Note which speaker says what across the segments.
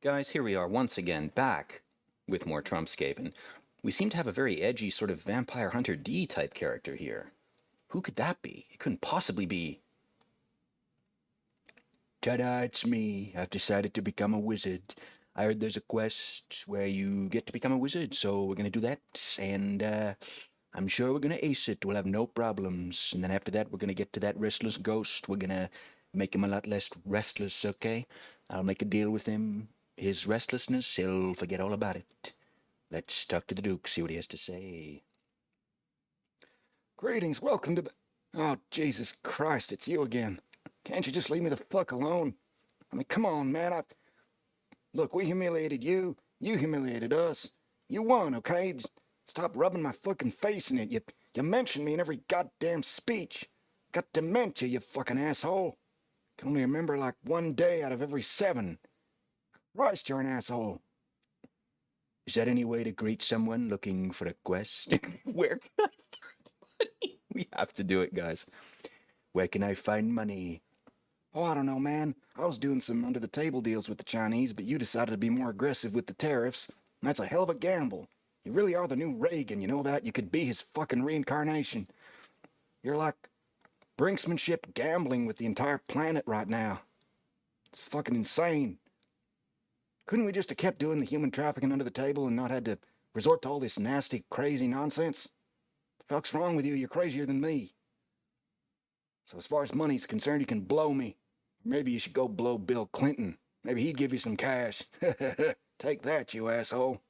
Speaker 1: Guys, here we are once again, back with more TrumpScape, and we seem to have a very edgy sort of Vampire Hunter D type character here. Who could that be? It couldn't possibly be.
Speaker 2: Ta-da, it's me. I've decided to become a wizard. I heard there's a quest where you get to become a wizard, so we're gonna do that, and I'm sure we're gonna ace it. We'll have no problems. And then after that, we're gonna get to that restless ghost. We're gonna make him a lot less restless, okay? I'll make a deal with him. His restlessness, he'll forget all about it. Let's talk to the Duke, see what he has to say.
Speaker 3: Greetings, welcome to... Oh, Jesus Christ, it's you again. Can't you just leave me the fuck alone? I mean, come on, man, Look, we humiliated you, you humiliated us. You won, okay? Stop rubbing my fucking face in it. You mention me in every goddamn speech. Got dementia, you fucking asshole. Can only remember like one day out of every 7. Christ, you're an asshole.
Speaker 2: Is that any way to greet someone looking for a quest?
Speaker 1: Where can I find money? We have to do it, guys.
Speaker 2: Where can I find money?
Speaker 3: Oh, I don't know, man. I was doing some under-the-table deals with the Chinese, but you decided to be more aggressive with the tariffs. And that's a hell of a gamble. You really are the new Reagan, you know that? You could be his fucking reincarnation. You're like brinksmanship gambling with the entire planet right now. It's fucking insane. Couldn't we just have kept doing the human trafficking under the table and not had to resort to all this nasty, crazy nonsense? The fuck's wrong with you? You're crazier than me. So as far as money's concerned, you can blow me. Maybe you should go blow Bill Clinton. Maybe he'd give you some cash. Take that, you asshole.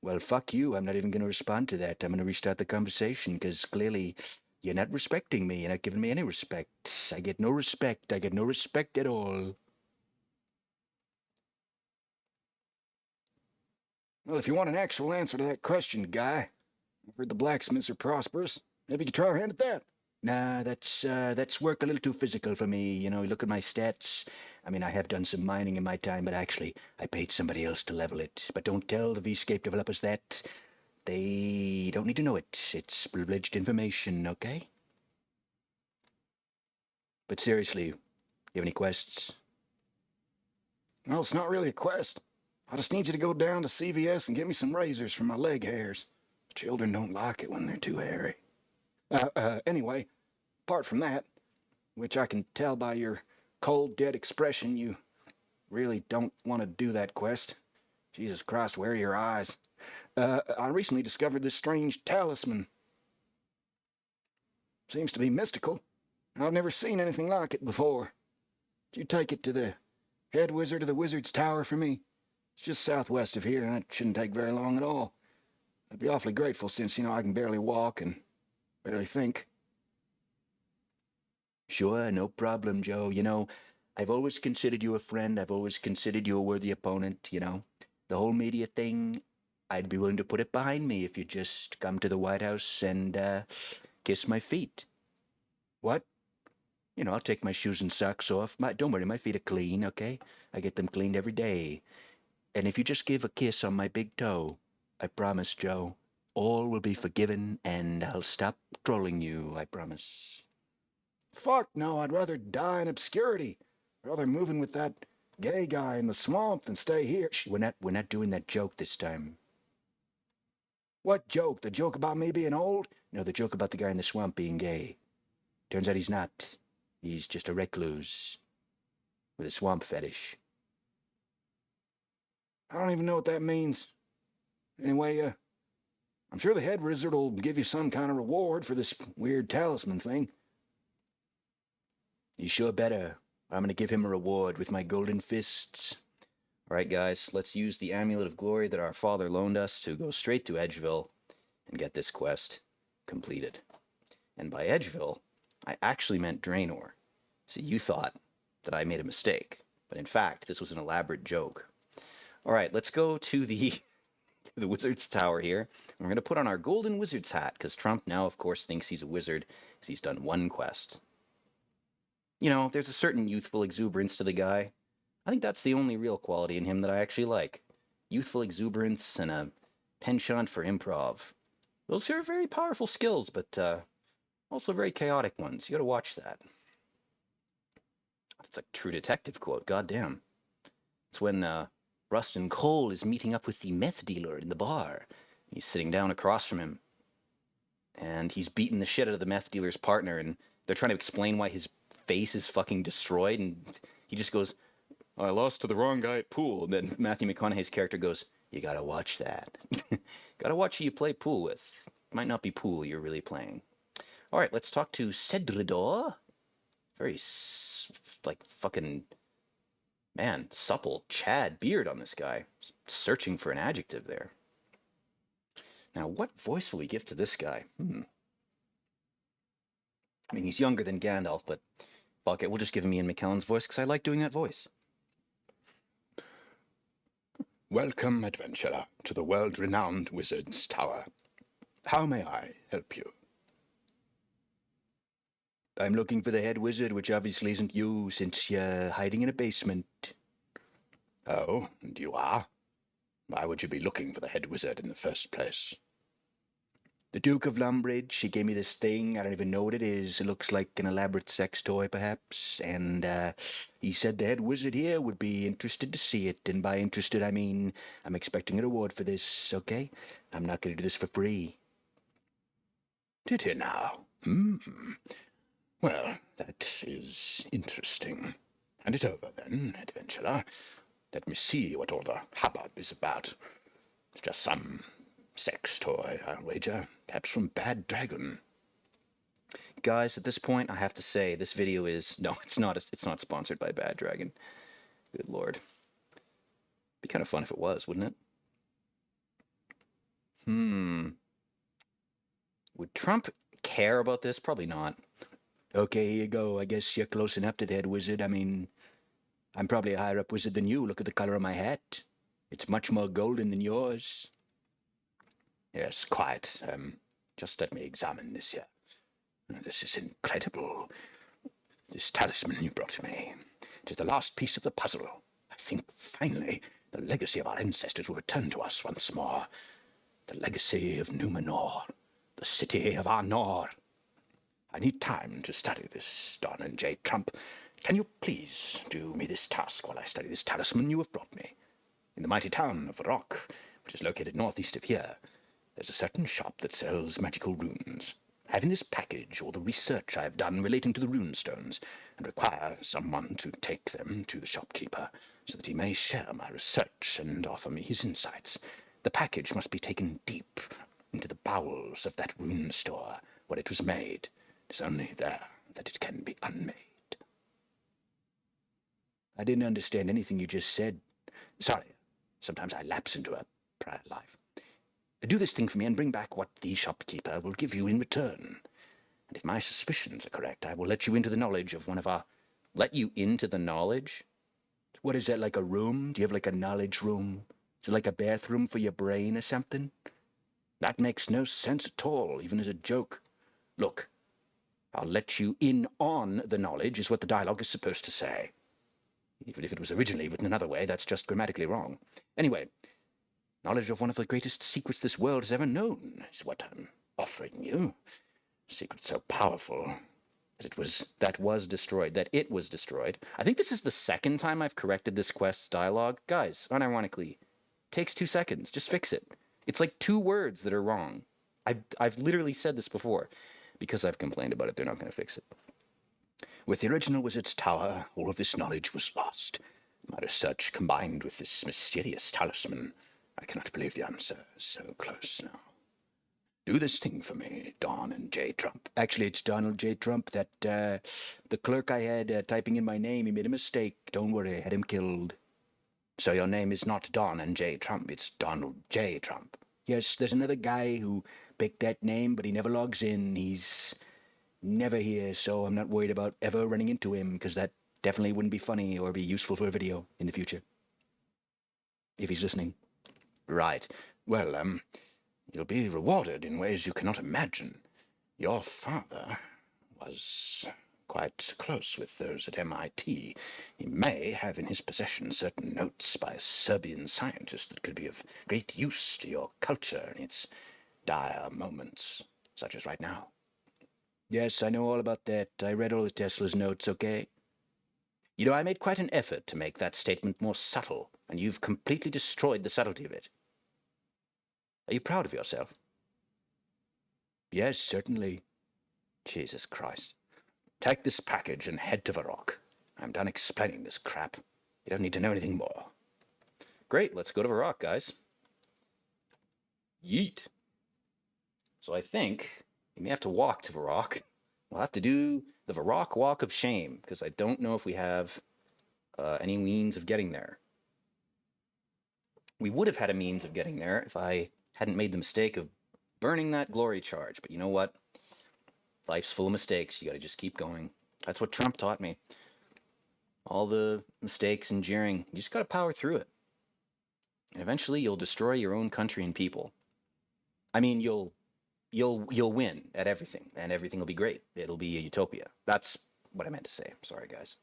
Speaker 2: Well, fuck you. I'm not even going to respond to that. I'm going to restart the conversation, because clearly you're not respecting me. You're not giving me any respect. I get no respect. I get no respect at all.
Speaker 3: Well, if you want an actual answer to that question, guy, I've heard the blacksmiths are prosperous. Maybe you could try your hand at that.
Speaker 2: Nah, that's work a little too physical for me. You know, look at my stats. I mean, I have done some mining in my time, but actually, I paid somebody else to level it. But don't tell the Vscape developers that. They don't need to know it. It's privileged information, okay? But seriously, you have any quests?
Speaker 3: Well, it's not really a quest. I just need you to go down to CVS and get me some razors for my leg hairs. Children don't like it when they're too hairy. Anyway, apart from that, which I can tell by your cold, dead expression, you really don't want to do that quest. Jesus Christ, where are your eyes? I recently discovered this strange talisman. Seems to be mystical. I've never seen anything like it before. Could you take it to the head wizard of the Wizard's Tower for me? It's just southwest of here, and it shouldn't take very long at all. I'd be awfully grateful since, I can barely walk and barely think.
Speaker 2: Sure, no problem, Joe. You know, I've always considered you a friend. I've always considered you a worthy opponent, you know. The whole media thing, I'd be willing to put it behind me if you just come to the White House and kiss my feet.
Speaker 3: What?
Speaker 2: You know, I'll take my shoes and socks off. Don't worry, my feet are clean, okay? I get them cleaned every day. And if you just give a kiss on my big toe, I promise, Joe, all will be forgiven, and I'll stop trolling you, I promise.
Speaker 3: Fuck no, I'd rather die in obscurity. Rather move in with that gay guy in the swamp than stay here.
Speaker 2: Shh, we're not doing that joke this time.
Speaker 3: What joke? The joke about me being old?
Speaker 2: No, the joke about the guy in the swamp being gay. Turns out he's not. He's just a recluse with a swamp fetish.
Speaker 3: I don't even know what that means. Anyway, I'm sure the head wizard will give you some kind of reward for this weird talisman thing.
Speaker 2: You sure better. I'm going to give him a reward with my golden fists.
Speaker 1: All right, guys, let's use the Amulet of Glory that our father loaned us to go straight to Edgeville and get this quest completed. And by Edgeville, I actually meant Draenor. See, you thought that I made a mistake, but in fact, this was an elaborate joke. All right, let's go to the Wizard's Tower here. We're going to put on our golden wizard's hat, because Trump now, of course, thinks he's a wizard, because he's done one quest. You know, there's a certain youthful exuberance to the guy. I think that's the only real quality in him that I actually like. Youthful exuberance and a penchant for improv. Those are very powerful skills, but also very chaotic ones. You gotta watch that. That's a true detective quote, goddamn. It's when Rustin Cole is meeting up with the meth dealer in the bar. He's sitting down across from him, and he's beating the shit out of the meth dealer's partner, and they're trying to explain why his face is fucking destroyed, and he just goes, I lost to the wrong guy at pool. And then Matthew McConaughey's character goes, you gotta watch that. Gotta watch who you play pool with. Might not be pool you're really playing. All right, let's talk to Cedridor. Very, like, fucking, man, supple Chad beard on this guy. Searching for an adjective there. Now, what voice will we give to this guy? I mean, he's younger than Gandalf, but fuck it, we'll just give him Ian McKellen's voice because I like doing that voice.
Speaker 2: Welcome, adventurer, to the world-renowned Wizard's Tower. How may I help you? I'm looking for the head wizard, which obviously isn't you, since you're hiding in a basement. Oh, and you are? Why would you be looking for the head wizard in the first place? The Duke of Lumbridge, he gave me this thing. I don't even know what it is. It looks like an elaborate sex toy, perhaps. And he said the head wizard here would be interested to see it. And by interested, I mean I'm expecting a reward for this, okay? I'm not going to do this for free. Did he now? Well, that is interesting. Hand it over, then, adventurer. Let me see what all the hubbub is about. It's just some sex toy, I'll wager. Perhaps from Bad Dragon.
Speaker 1: Guys, at this point, I have to say this video is it's not sponsored by Bad Dragon. Good lord. Be kind of fun if it was, wouldn't it? Would Trump care about this? Probably not.
Speaker 2: Okay, here you go. I guess you're close enough to the head wizard. I mean, I'm probably a higher up wizard than you. Look at the color of my hat. It's much more golden than yours. Yes, quite. Just let me examine this here. This is incredible. This talisman you brought me. It is the last piece of the puzzle. I think, finally, the legacy of our ancestors will return to us once more. The legacy of Numenor. The city of Arnor. I need time to study this, Don and J. Trump. Can you please do me this task while I study this talisman you have brought me? In the mighty town of Rock, which is located northeast of here, there's a certain shop that sells magical runes. I have in this package all the research I have done relating to the runestones, and require someone to take them to the shopkeeper, so that he may share my research and offer me his insights. The package must be taken deep into the bowels of that rune store where it was made. It is only there that it can be unmade. I didn't understand anything you just said. Sorry, sometimes I lapse into a prior life. Do this thing for me and bring back what the shopkeeper will give you in return. And if my suspicions are correct, I will let you into the knowledge of one of our...
Speaker 1: Let you into the knowledge?
Speaker 2: What is that, like a room? Do you have like a knowledge room? Is it like a bathroom for your brain or something? That makes no sense at all, even as a joke. Look, I'll let you in on the knowledge is what the dialogue is supposed to say. Even if it was originally written another way, that's just grammatically wrong. Anyway, knowledge of one of the greatest secrets this world has ever known is what I'm offering you. A secret so powerful that it was destroyed. I think this is the second time I've corrected this quest's dialogue. Guys, unironically, it takes 2 seconds. Just fix it. It's like 2 words that are wrong. I've literally said this before. Because I've complained about it, they're not going to fix it. With the original Wizard's Tower, all of this knowledge was lost. My research combined with this mysterious talisman. I cannot believe the answer is so close now. Do this thing for me, Don and J. Trump. Actually, it's Donald J. Trump. That, the clerk I had typing in my name, he made a mistake. Don't worry, I had him killed. So your name is not Don and J. Trump, it's Donald J. Trump. Yes, there's another guy who picked that name, but he never logs in. He's never here, so I'm not worried about ever running into him, because that definitely wouldn't be funny or be useful for a video in the future. If he's listening. Right. Well, you'll be rewarded in ways you cannot imagine. Your father was quite close with those at MIT. He may have in his possession certain notes by a Serbian scientist that could be of great use to your culture in its dire moments, such as right now. Yes, I know all about that. I read all the Tesla's notes, okay?
Speaker 1: You know, I made quite an effort to make that statement more subtle, and you've completely destroyed the subtlety of it. Are you proud of yourself?
Speaker 2: Yes, certainly.
Speaker 1: Jesus Christ. Take this package and head to Varrock. I'm done explaining this crap. You don't need to know anything more. Great, let's go to Varrock, guys. Yeet. So I think we may have to walk to Varrock. We'll have to do the Varrock Walk of Shame, because I don't know if we have any means of getting there. We would have had a means of getting there if I hadn't made the mistake of burning that glory charge. But you know what? Life's full of mistakes. You got to just keep going. That's what Trump taught me. All the mistakes and jeering, you just got to power through it. And eventually you'll destroy your own country and people. I mean, you'll win at everything, and everything will be great. It'll be a utopia. That's what I meant to say. Sorry, guys.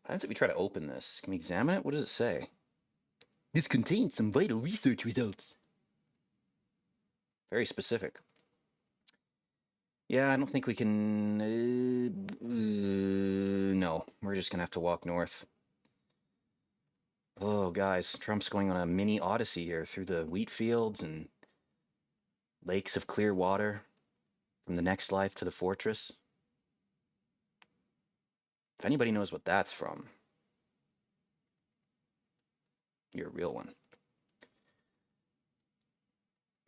Speaker 1: How does it we try to open this? Can we examine it? What does it say?
Speaker 2: This contains some vital research results.
Speaker 1: Very specific. Yeah, I don't think we can... no, we're just going to have to walk north. Oh, guys, Trump's going on a mini odyssey here through the wheat fields and lakes of clear water from the next life to the fortress. If anybody knows what that's from, you're a real one.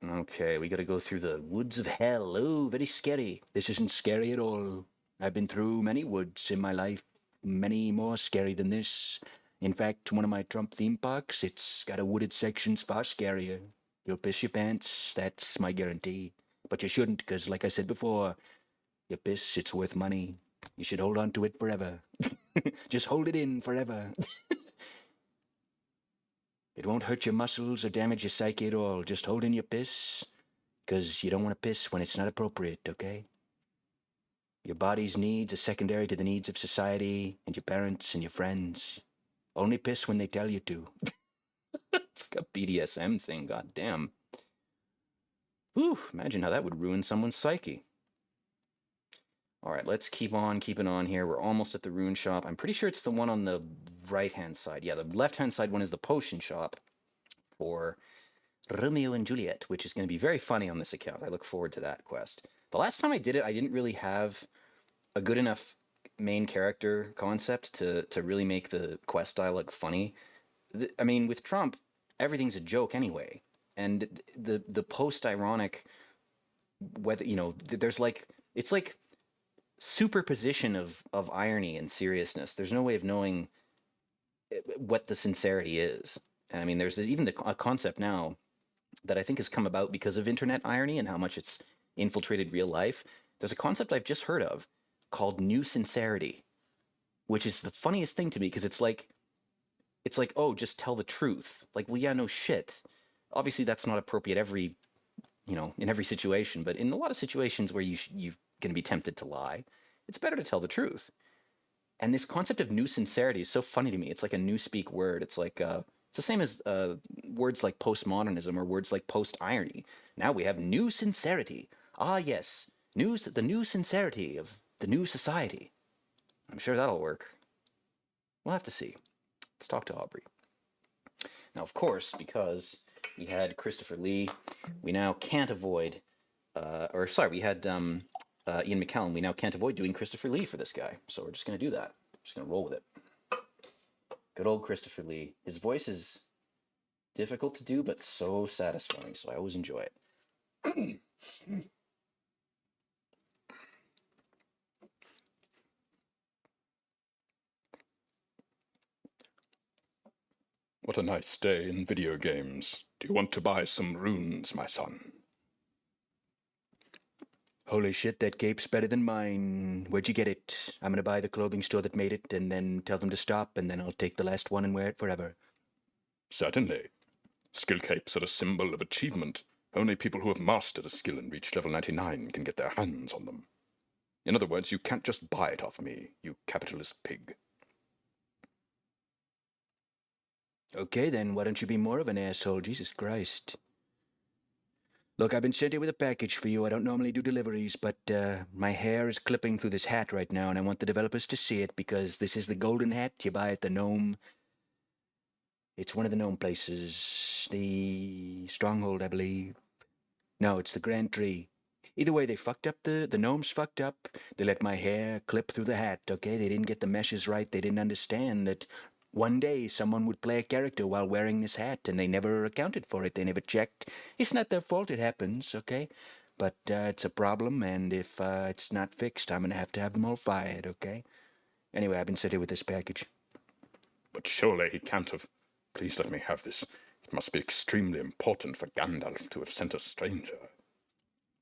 Speaker 1: Okay, we gotta go through the woods of hell. Oh, very scary.
Speaker 2: This isn't scary at all. I've been through many woods in my life, many more scary than this. In fact, one of my Trump theme parks, it's got a wooded sections far scarier. You'll piss your pants, that's my guarantee. But you shouldn't, because like I said before, you piss, it's worth money. You should hold on to it forever. Just hold it in forever. It won't hurt your muscles or damage your psyche at all. Just hold in your piss, because you don't want to piss when it's not appropriate, okay? Your body's needs are secondary to the needs of society and your parents and your friends. Only piss when they tell you to.
Speaker 1: It's like a BDSM thing, goddamn. Whew, imagine how that would ruin someone's psyche. All right, let's keep on keeping on here. We're almost at the rune shop. I'm pretty sure it's the one on the right-hand side. Yeah, the left-hand side one is the potion shop for Romeo and Juliet, which is going to be very funny on this account. I look forward to that quest. The last time I did it, I didn't really have a good enough main character concept to really make the quest dialogue funny. I mean, with Trump, everything's a joke anyway. And the post-ironic, whether, you know, there's like, it's like superposition of irony and seriousness. There's no way of knowing what the sincerity is. And I mean, there's even a concept now that I think has come about because of internet irony and how much it's infiltrated real life. There's a concept I've just heard of called new sincerity, which is the funniest thing to me because it's like, oh, just tell the truth. Like, well, yeah, no shit. Obviously, that's not appropriate in every situation, but in a lot of situations where you're going to be tempted to lie, it's better to tell the truth. And this concept of new sincerity is so funny to me. It's like a new speak word. It's like it's the same as words like postmodernism or words like post-irony. Now we have new sincerity. Ah, yes, the new sincerity of the new society. I'm sure that'll work. We'll have to see. Let's talk to Aubrey. Now, of course, because we had Christopher Lee, we now can't avoid, we had Ian McKellen. We now can't avoid doing Christopher Lee for this guy. So we're just going to do that. Just going to roll with it. Good old Christopher Lee. His voice is difficult to do, but so satisfying. So I always enjoy it.
Speaker 4: What a nice day in video games. Do you want to buy some runes, my son?
Speaker 2: Holy shit, that cape's better than mine. Where'd you get it? I'm gonna buy the clothing store that made it and then tell them to stop, and then I'll take the last one and wear it forever.
Speaker 4: Certainly. Skill capes are a symbol of achievement. Only people who have mastered a skill and reached level 99 can get their hands on them. In other words, you can't just buy it off me, you capitalist pig.
Speaker 2: Okay then, why don't you be more of an asshole? Jesus Christ. Look, I've been sent here with a package for you. I don't normally do deliveries, but my hair is clipping through this hat right now, and I want the developers to see it because this is the golden hat you buy at the Gnome. It's one of the Gnome places. The Stronghold, I believe. No, it's the Grand Tree. Either way, they fucked up the gnomes fucked up. They let my hair clip through the hat, okay? They didn't get the meshes right. They didn't understand that one day someone would play a character while wearing this hat, and they never accounted for it. They never checked. It's not their fault. It happens, okay? But it's a problem, and if it's not fixed, I'm going to have them all fired, okay? Anyway, I've been sent here with this package.
Speaker 4: But surely he can't have. Please let me have this. It must be extremely important for Gandalf to have sent a stranger.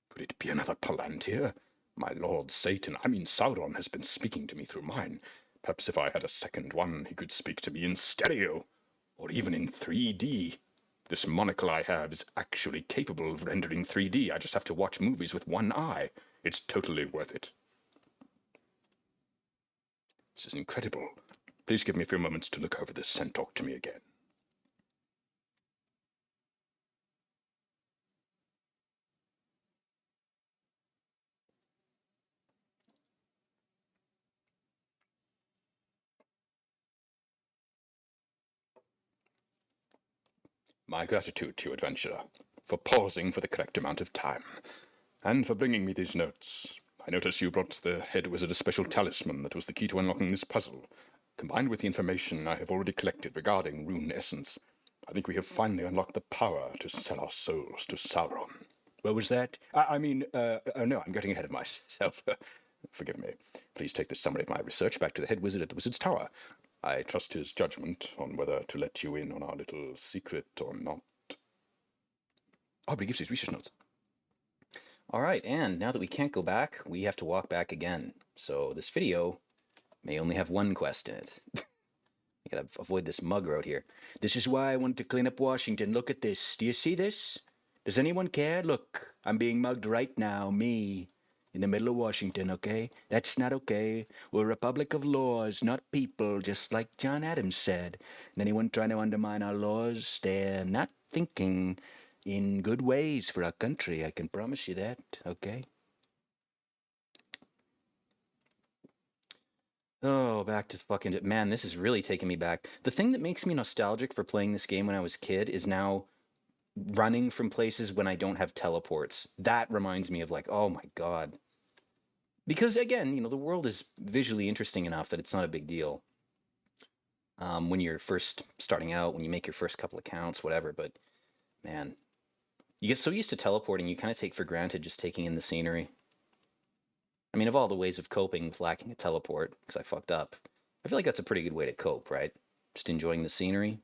Speaker 4: Could it be another Palantir? My lord Sauron has been speaking to me through mine. Perhaps if I had a second one, he could speak to me in stereo, or even in 3D. This monocle I have is actually capable of rendering 3D. I just have to watch movies with one eye. It's totally worth it. This is incredible. Please give me a few moments to look over this and talk to me again. My gratitude to you, adventurer, for pausing for the correct amount of time, and for bringing me these notes. I notice you brought the head wizard a special talisman that was the key to unlocking this puzzle. Combined with the information I have already collected regarding rune essence, I think we have finally unlocked the power to sell our souls to Sauron.
Speaker 2: What was that?
Speaker 4: No, I'm getting ahead of myself. Forgive me. Please take this summary of my research back to the head wizard at the wizard's tower. I trust his judgment on whether to let you in on our little secret or not. Oh, but he gives his research notes.
Speaker 1: All right, and now that we can't go back, we have to walk back again. So this video may only have one quest in it. I gotta avoid this mug road here.
Speaker 2: This is why I want to clean up Washington. Look at this. Do you see this? Does anyone care? Look, I'm being mugged right now. Me. In the middle of Washington, okay? That's not okay. We're a republic of laws, not people, just like John Adams said. And anyone trying to undermine our laws, they're not thinking in good ways for our country. I can promise you that, okay?
Speaker 1: Oh, back to fucking... Man, this is really taking me back. The thing that makes me nostalgic for playing this game when I was a kid is now running from places when I don't have teleports. That reminds me of like, oh my god. Because again, you know, the world is visually interesting enough that it's not a big deal. When you're first starting out, when you make your first couple accounts, whatever, but man, you get so used to teleporting, you kind of take for granted just taking in the scenery. I mean, of all the ways of coping with lacking a teleport, because I fucked up, I feel like that's a pretty good way to cope, right? Just enjoying the scenery.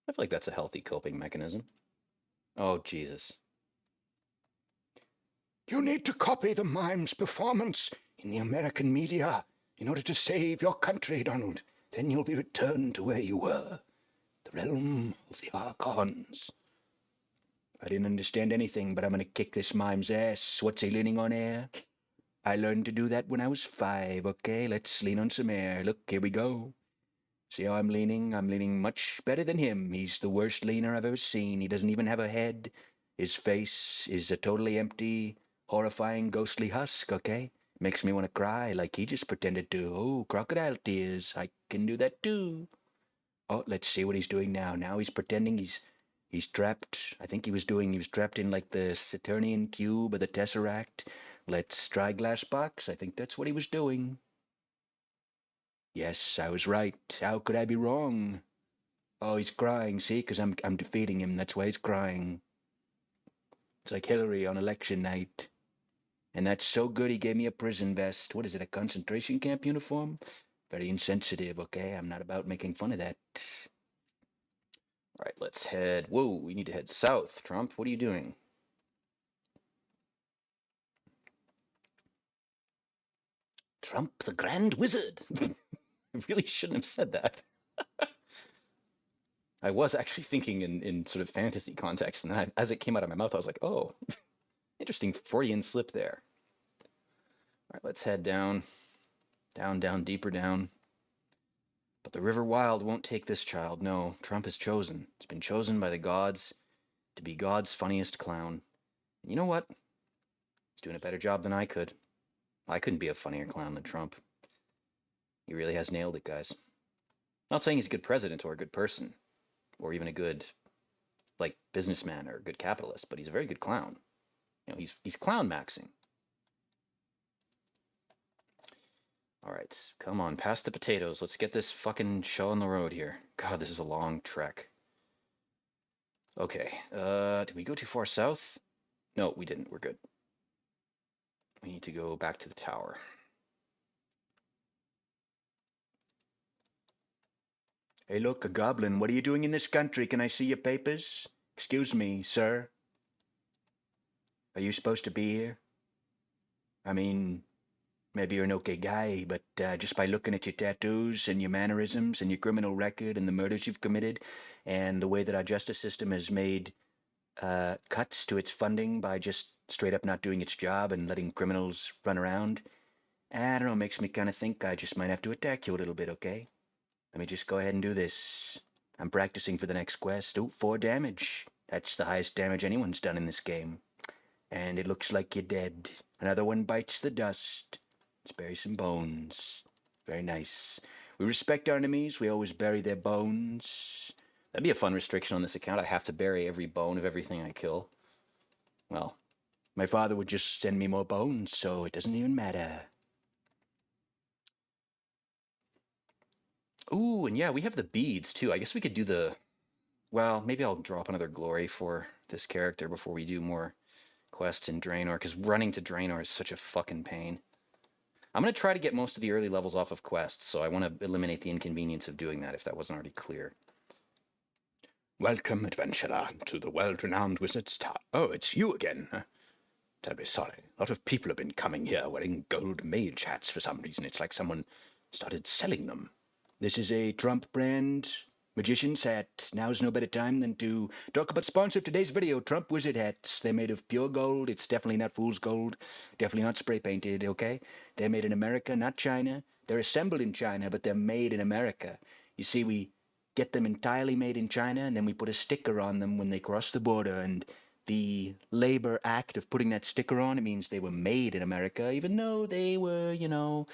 Speaker 1: I feel like that's a healthy coping mechanism. Oh, Jesus.
Speaker 3: You need to copy the mime's performance in the American media in order to save your country, Donald. Then you'll be returned to where you were, the realm of the Archons.
Speaker 2: I didn't understand anything, but I'm gonna kick this mime's ass. What's he leaning on air? I learned to do that when I was 5, okay? Let's lean on some air. Look, here we go. See how I'm leaning? I'm leaning much better than him. He's the worst leaner I've ever seen. He doesn't even have a head. His face is a totally empty, horrifying, ghostly husk, okay? Makes me want to cry like he just pretended to. Oh, crocodile tears. I can do that too. Oh, let's see what he's doing now. Now he's pretending he's trapped. I think he was trapped in like the Saturnian cube or the Tesseract. Let's try glass box. I think that's what he was doing. Yes, I was right. How could I be wrong? Oh, he's crying, see? Because I'm defeating him. That's why he's crying. It's like Hillary on election night. And that's so good he gave me a prison vest. What is it, a concentration camp uniform? Very insensitive, okay? I'm not about making fun of that.
Speaker 1: All right, let's head... Whoa, we need to head south. Trump, what are you doing? Trump the Grand Wizard. I really shouldn't have said that. I was actually thinking in sort of fantasy context, and then as it came out of my mouth, I was like, oh, interesting Freudian slip there. All right, let's head down. Down, deeper down. But the River Wild won't take this child. No, Trump is chosen. He's been chosen by the gods. to be God's funniest clown. And you know what? He's doing a better job than I could. I couldn't be a funnier clown than Trump. He really has nailed it, guys. Not saying he's a good president or a good person, or even a good, like, businessman or a good capitalist, but he's a very good clown. You know, he's clown maxing. All right, come on, pass the potatoes. Let's get this fucking show on the road here. God, this is a long trek. Okay, did we go too far south? No, we didn't. We're good. We need to go back to the tower.
Speaker 2: Hey, look, a goblin. What are you doing in this country? Can I see your papers? Excuse me, sir. Are you supposed to be here? I mean, maybe you're an okay guy, but just by looking at your tattoos and your mannerisms and your criminal record and the murders you've committed and the way that our justice system has made cuts to its funding by just straight up not doing its job and letting criminals run around, I don't know, makes me kind of think I just might have to attack you a little bit, okay? Let me just go ahead and do this. I'm practicing for the next quest. Oh, 4 damage. That's the highest damage anyone's done in this game. And it looks like you're dead. Another one bites the dust. Let's bury some bones. Very nice. We respect our enemies. We always bury their bones.
Speaker 1: That'd be a fun restriction on this account. I have to bury every bone of everything I kill. Well,
Speaker 2: my father would just send me more bones, so it doesn't even matter.
Speaker 1: Ooh, and yeah, we have the beads too. I guess we could do the... Well, maybe I'll drop another glory for this character before we do more quests in Draenor, because running to Draenor is such a fucking pain. I'm going to try to get most of the early levels off of quests, so I want to eliminate the inconvenience of doing that if that wasn't already clear.
Speaker 4: Welcome, adventurer, to the world-renowned Wizard's Tower. Oh, it's you again. Terribly sorry. A lot of people have been coming here wearing gold mage hats for some reason. It's like someone started selling them.
Speaker 2: This is a Trump brand magician's hat. Now's no better time than to talk about the sponsor of today's video, Trump Wizard hats. They're made of pure gold. It's definitely not fool's gold. Definitely not spray painted, okay? They're made in America, not China. They're assembled in China, but they're made in America. You see, we get them entirely made in China, and then we put a sticker on them when they cross the border, and the labor act of putting that sticker on, it means they were made in America, even though they were, you know,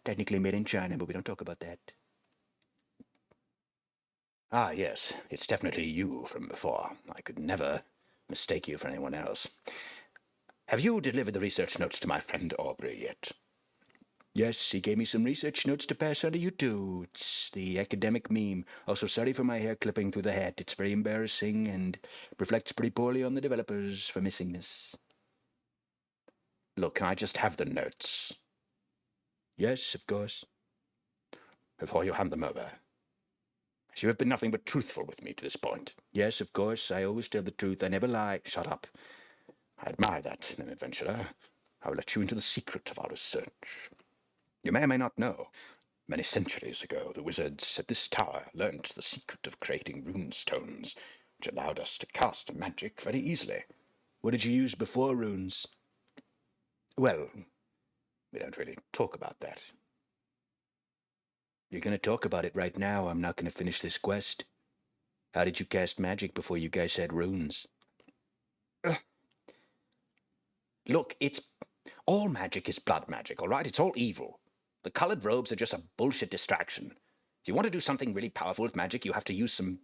Speaker 2: technically made in China, but we don't talk about that.
Speaker 4: Ah, yes, it's definitely you from before. I could never mistake you for anyone else. Have you delivered the research notes to my friend Aubrey yet?
Speaker 2: Yes, he gave me some research notes to pass on to you too. It's the academic meme. Also, sorry for my hair clipping through the hat. It's very embarrassing and reflects pretty poorly on the developers for missing this.
Speaker 4: Look, can I just have the notes?
Speaker 2: Yes, of course.
Speaker 4: Before you hand them over. You have been nothing but truthful with me to this point.
Speaker 2: Yes, of course. I always tell the truth. I never lie.
Speaker 4: Shut up. I admire that in an adventurer. I will let you into the secret of our research. You may or may not know, many centuries ago, the wizards at this tower learnt the secret of creating rune stones, which allowed us to cast magic very easily.
Speaker 2: What did you use before runes?
Speaker 4: Well, we don't really talk about that.
Speaker 2: You're going to talk about it right now. I'm not going to finish this quest. How did you cast magic before you guys had runes?
Speaker 1: Look, all magic is blood magic, all right? It's all evil. The colored robes are just a bullshit distraction. If you want to do something really powerful with magic, you have to use some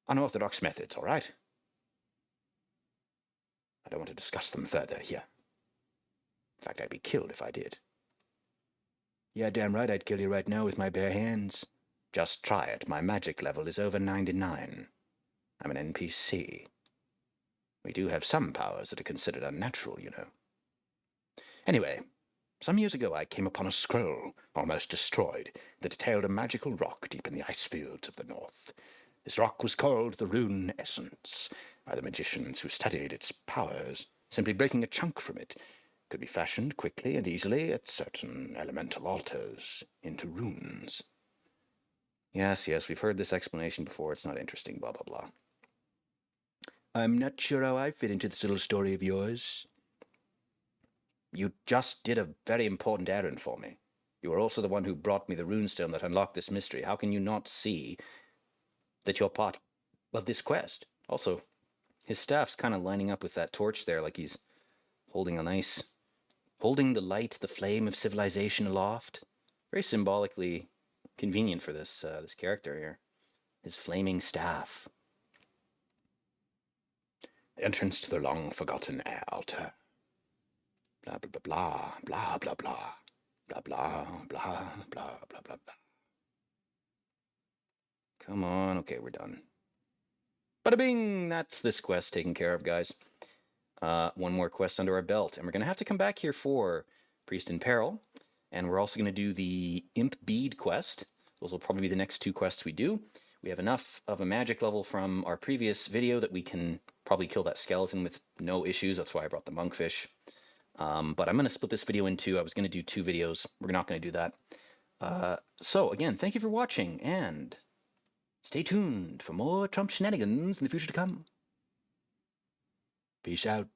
Speaker 1: unorthodox methods, all right? I don't want to discuss them further here. In fact, I'd be killed if I did.
Speaker 2: Yeah, damn right I'd kill you right now with my bare hands.
Speaker 1: Just try it. My magic level is over 99. I'm an NPC. We do have some powers that are considered unnatural, you know. Anyway, some years ago I came upon a scroll, almost destroyed, that detailed a magical rock deep in the ice fields of the north. This rock was called the Rune Essence by the magicians who studied its powers. Simply breaking a chunk from it could be fashioned quickly and easily at certain elemental altars into runes. Yes, we've heard this explanation before. It's not interesting, blah, blah, blah.
Speaker 2: I'm not sure how I fit into this little story of yours.
Speaker 1: You just did a very important errand for me. You were also the one who brought me the runestone that unlocked this mystery. How can you not see that you're part of this quest? Also, his staff's kind of lining up with that torch there, like he's holding the light, the flame of civilization aloft. Very symbolically convenient for this character here. His flaming staff.
Speaker 4: Entrance to the long-forgotten air altar. Blah, blah, blah, blah, blah, blah, blah. Blah, blah, blah, blah, blah, blah, blah.
Speaker 1: Come on. Okay, we're done. Bada bing! That's this quest taken care of, guys. One more quest under our belt. And we're going to have to come back here for Priest in Peril. And we're also going to do the Imp Bead quest. Those will probably be the next 2 quests we do. We have enough of a magic level from our previous video that we can probably kill that skeleton with no issues. That's why I brought the monkfish. But I'm going to split this video in 2. I was going to do 2 videos. We're not going to do that. So, again, thank you for watching, and stay tuned for more Trump shenanigans in the future to come.
Speaker 2: Peace out.